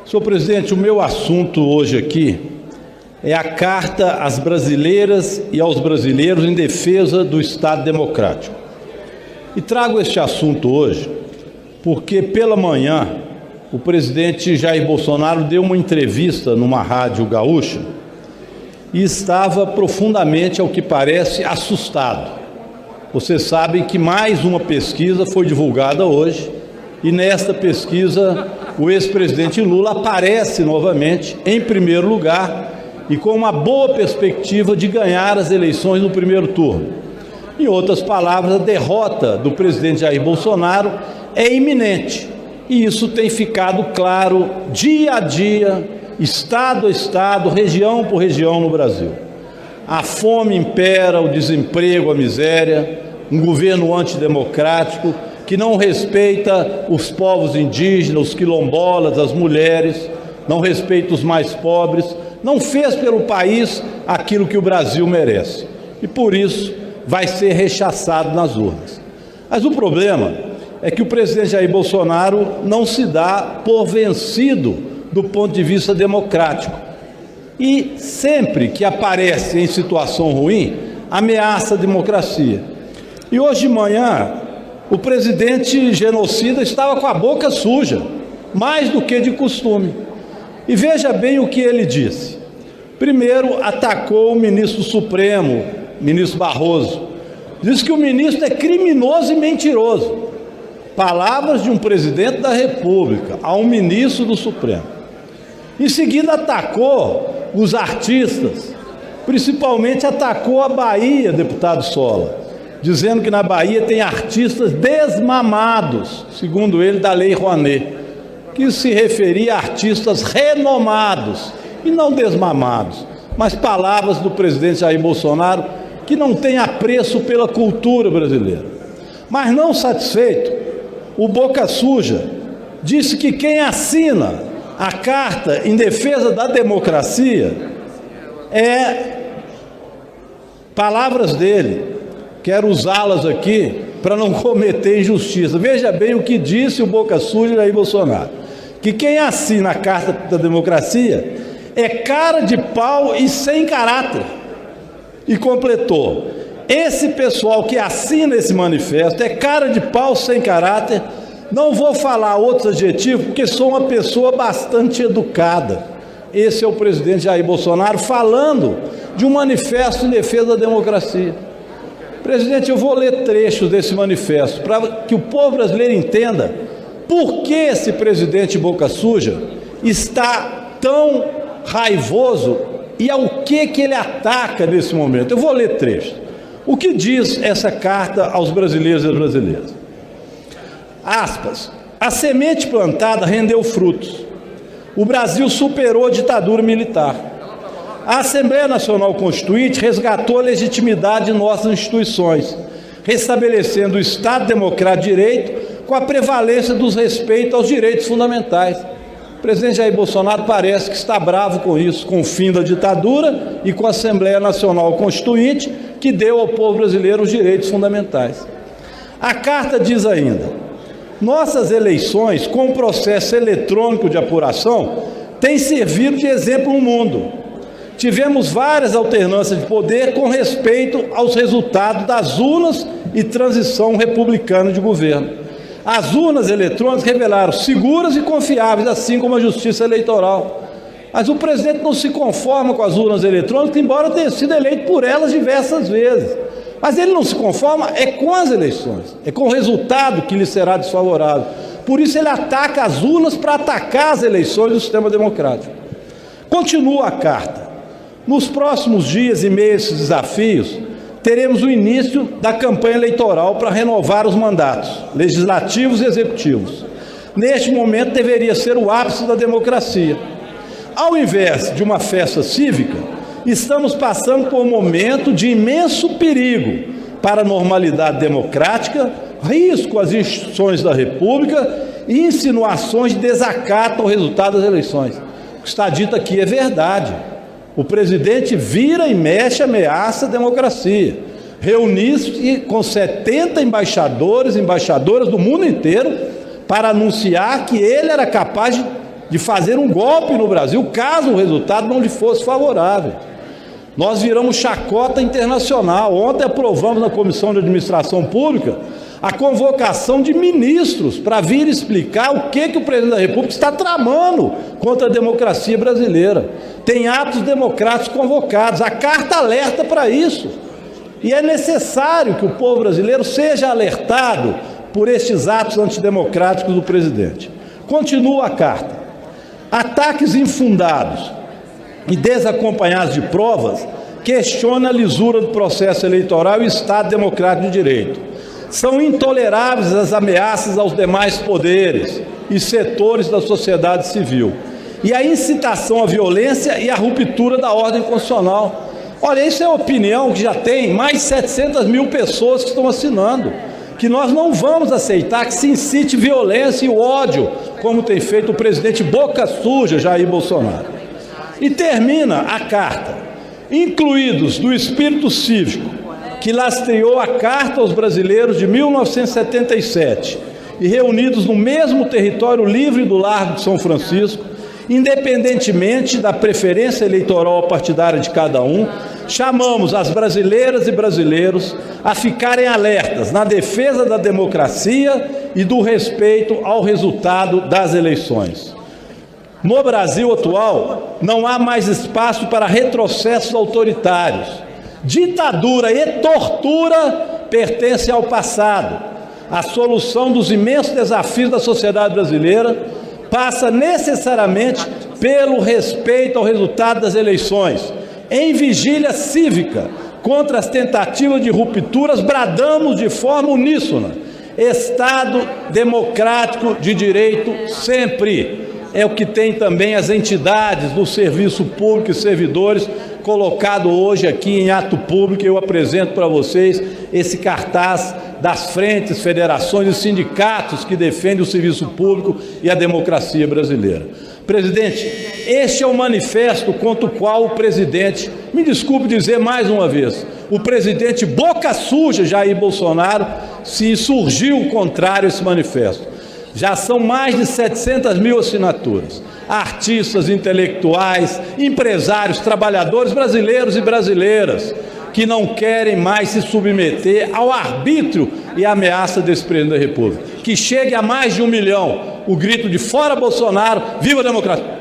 Senhor presidente, o meu assunto hoje aqui é a carta às brasileiras e aos brasileiros em defesa do Estado Democrático. E trago este assunto hoje porque pela manhã o presidente Jair Bolsonaro deu uma entrevista numa rádio gaúcha e estava profundamente, ao que parece, assustado. Vocês sabem que mais uma pesquisa foi divulgada hoje e nesta pesquisa o ex-presidente Lula aparece novamente em primeiro lugar e com uma boa perspectiva de ganhar as eleições no primeiro turno. Em outras palavras, a derrota do presidente Jair Bolsonaro é iminente e isso tem ficado claro dia a dia, estado a estado, região por região no Brasil. A fome impera, o desemprego, a miséria, um governo antidemocrático que não respeita os povos indígenas, os quilombolas, as mulheres, não respeita os mais pobres, não fez pelo país aquilo que o Brasil merece. E por isso vai ser rechaçado nas urnas. Mas o problema é que o presidente Jair Bolsonaro não se dá por vencido do ponto de vista democrático. E sempre que aparece em situação ruim, ameaça a democracia. E hoje de manhã, o presidente genocida estava com a boca suja, mais do que de costume. E veja bem o que ele disse. Primeiro, atacou o ministro Supremo, ministro Barroso. Diz que o ministro é criminoso e mentiroso. Palavras de um presidente da República a um ministro do Supremo. Em seguida, atacou os artistas, principalmente atacou a Bahia, deputado Sola, dizendo que na Bahia tem artistas desmamados, segundo ele, da Lei Rouanet, que se referia a artistas renomados e não desmamados, mas palavras do presidente Jair Bolsonaro que não tem apreço pela cultura brasileira. Mas não satisfeito, o Boca Suja disse que quem assina a carta em defesa da democracia palavras dele, quero usá-las aqui para não cometer injustiça. Veja bem o que disse o Boca Suja Jair Bolsonaro, que quem assina a Carta da Democracia é cara de pau e sem caráter. E completou, esse pessoal que assina esse manifesto é cara de pau sem caráter, não vou falar outros adjetivos porque sou uma pessoa bastante educada. Esse é o presidente Jair Bolsonaro falando de um manifesto em defesa da democracia. Presidente, eu vou ler trechos desse manifesto para que o povo brasileiro entenda por que esse presidente Boca Suja está tão raivoso e ao que ele ataca nesse momento. Eu vou ler trechos. O que diz essa carta aos brasileiros e às brasileiras? Aspas, a semente plantada rendeu frutos. O Brasil superou a ditadura militar. A Assembleia Nacional Constituinte resgatou a legitimidade de nossas instituições, restabelecendo o Estado Democrático de Direito com a prevalência dos respeitos aos direitos fundamentais. O presidente Jair Bolsonaro parece que está bravo com isso, com o fim da ditadura e com a Assembleia Nacional Constituinte, que deu ao povo brasileiro os direitos fundamentais. A carta diz ainda, nossas eleições com o processo eletrônico de apuração têm servido de exemplo no mundo. Tivemos várias alternâncias de poder com respeito aos resultados das urnas e transição republicana de governo. As urnas eletrônicas revelaram seguras e confiáveis, assim como a justiça eleitoral. Mas o presidente não se conforma com as urnas eletrônicas, embora tenha sido eleito por elas diversas vezes. Mas ele não se conforma com as eleições, é com o resultado que lhe será desfavorável. Por isso ele ataca as urnas para atacar as eleições do sistema democrático. Continua a carta. Nos próximos dias e meses de desafios, teremos o início da campanha eleitoral para renovar os mandatos legislativos e executivos. Neste momento deveria ser o ápice da democracia. Ao invés de uma festa cívica, estamos passando por um momento de imenso perigo para a normalidade democrática, risco às instituições da República e insinuações de desacato ao resultado das eleições. O que está dito aqui é verdade. O presidente vira e mexe, ameaça a democracia. Reunir-se com 70 embaixadores e embaixadoras do mundo inteiro para anunciar que ele era capaz de de fazer um golpe no Brasil, caso o resultado não lhe fosse favorável. Nós viramos chacota internacional. Ontem aprovamos na Comissão de Administração Pública a convocação de ministros para vir explicar o que o presidente da República está tramando contra a democracia brasileira. Tem atos democráticos convocados, a carta alerta para isso. E é necessário que o povo brasileiro seja alertado por estes atos antidemocráticos do presidente. Continua a carta. Ataques infundados e desacompanhados de provas questionam a lisura do processo eleitoral e o Estado Democrático de Direito. São intoleráveis as ameaças aos demais poderes e setores da sociedade civil e a incitação à violência e à ruptura da ordem constitucional. Olha, isso é a opinião que já tem mais de 700 mil pessoas que estão assinando, que nós não vamos aceitar que se incite violência e o ódio, como tem feito o presidente boca suja, Jair Bolsonaro. E termina a carta: incluídos do espírito cívico que lastreou a Carta aos Brasileiros de 1977 e reunidos no mesmo território livre do Largo de São Francisco, independentemente da preferência eleitoral partidária de cada um, chamamos as brasileiras e brasileiros a ficarem alertas na defesa da democracia e do respeito ao resultado das eleições. No Brasil atual, não há mais espaço para retrocessos autoritários. Ditadura e tortura pertencem ao passado. A solução dos imensos desafios da sociedade brasileira passa necessariamente pelo respeito ao resultado das eleições. Em vigília cívica contra as tentativas de rupturas, bradamos de forma uníssona: Estado democrático de direito sempre. É o que tem também as entidades do serviço público e servidores colocado hoje aqui em ato público. Eu apresento para vocês esse cartaz das frentes, federações e sindicatos que defendem o serviço público e a democracia brasileira. Presidente, este é o manifesto contra o qual o presidente, me desculpe dizer mais uma vez, o presidente boca suja Jair Bolsonaro se insurgiu contrário a esse manifesto. Já são mais de 700 mil assinaturas. Artistas, intelectuais, empresários, trabalhadores brasileiros e brasileiras que não querem mais se submeter ao arbítrio e ameaça desse presidente da República. Que chegue a mais de 1 milhão o grito de fora Bolsonaro, viva a democracia!